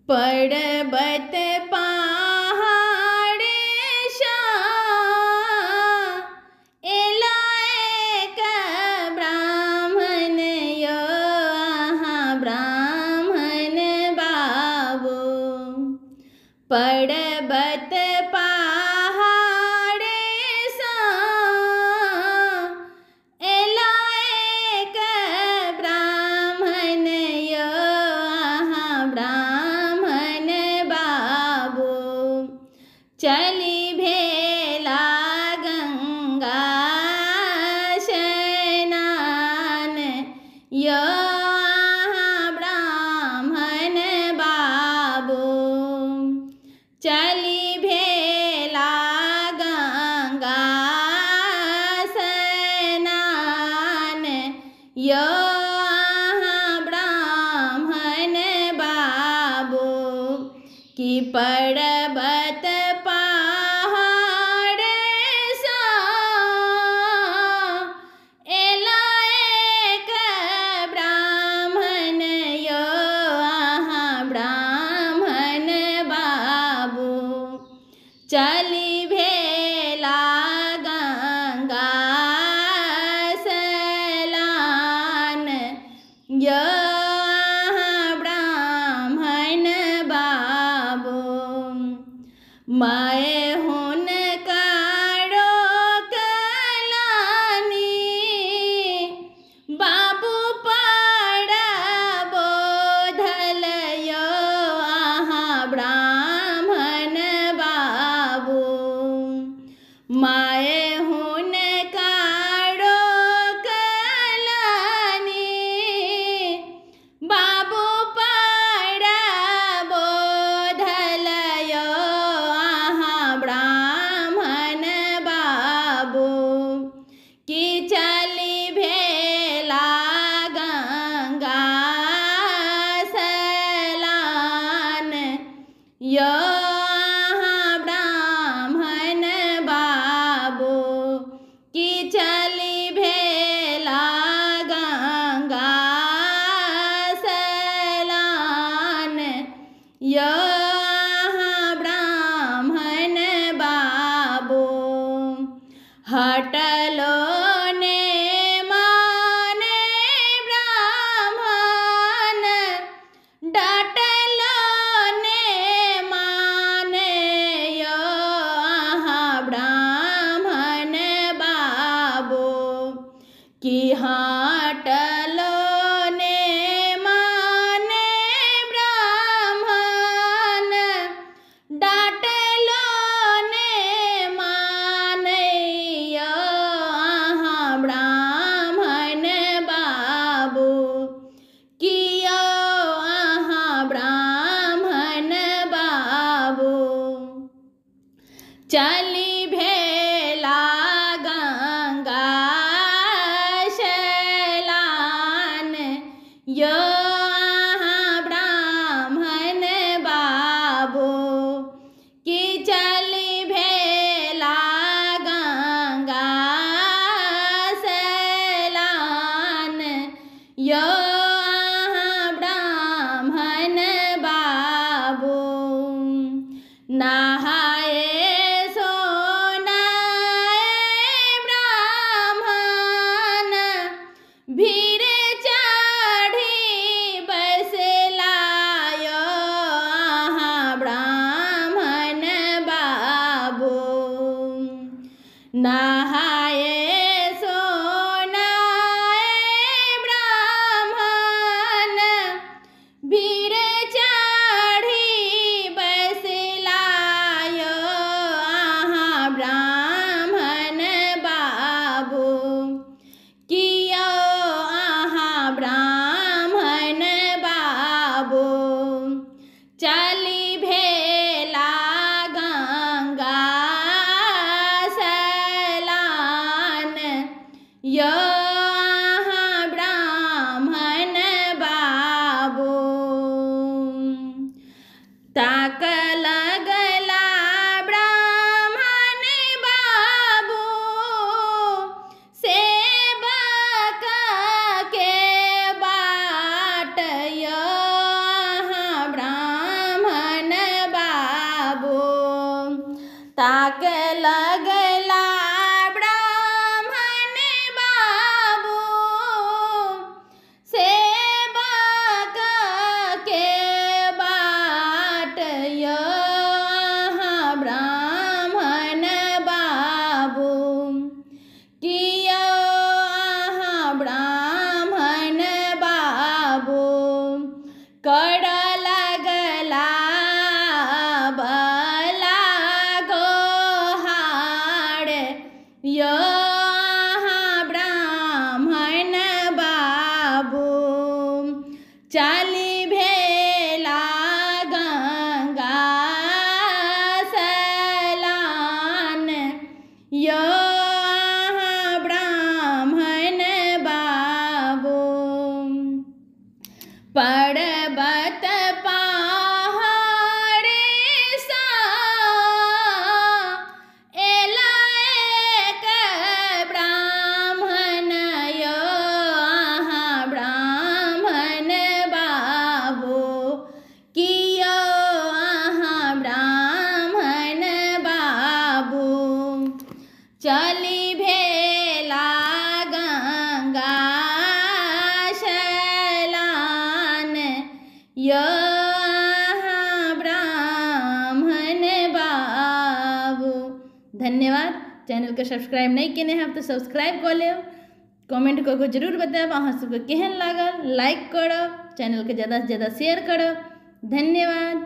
पर्वत पहाड़ एलायक ब्राह्मण यो ब्राह्मण बाबू। पर्वत पहाड़ एलायक ब्राह्मण यो ब्राह्मण बाबू। चली भेला गंगा स्नान यो ब्राह्मण बाबू। चली भेला गंगा स्नान यो ब्राह्मण बाबू। कि पर्वत पहाड़ एलायक ब्राह्मण यो ब्राह्मण बाबू। चली भेला गंगा स्नान यो ब्राह्मण बाबू। मैं हुन कारो कलानी बाबू पड़ा बोधल यो ब्राह्मण बाबू। मैं हुन कारो कलानी बाबू पड़ा बोधल यो ब्राह्मण बाबू। कि चली भेला गंगा स्नान यो ब्राह्मण बाबू। कि चली भेला गंगा स्नान यो ब्राह्मण बाबू। हटलो ने माने ब्राह्मण डटलो ने माने यो ब्राह्मण बाबू। कि हटलो ने माने ब्राह्मण डाटलो ने माने यो ब्राह्मण बाबू। कियो ब्राह्मण बाबू। चली भेला गंगा स्नान यो ब्राह्मण बाबू। कि चली भेला गंगा स्नान यो ब्राह्मण बाबू। नहाए ब्राह्मण भीर चढ़ी बसला यो ब्राह्मण बाबू। नहाए ब्राह्मण भीर चढ़ी बसला यो ब्राह्मण बाबू। कियो ब्राह्मण बाबू। चली भेला गंगा स्नान यो ब्राह्मण बाबू। ताक लगला ब्राह्मण बाबू सेवक के बाट यो ब्राह्मण लगला बला गोहाड़ यो ब्राह्मण बाबू चाली भेला गंगा सलान यो ब्राह्मण बाबू पर्वत पहाड़े सा एला एक ब्राह्मण यो ब्राह्मण बाबू कियो ब्राह्मण बाबू चली भेला गंगा शलान यो ब्राह्मण बाबू। धन्यवाद। चैनल के सब्सक्राइब नहीं किए हैं तो सब्सक्राइब कर ले। कमेंट करके जरूर बताएं अहाँ सबके केहन लागल। लाइक करो, चैनल के ज़्यादा से ज़्यादा शेयर करो। धन्यवाद।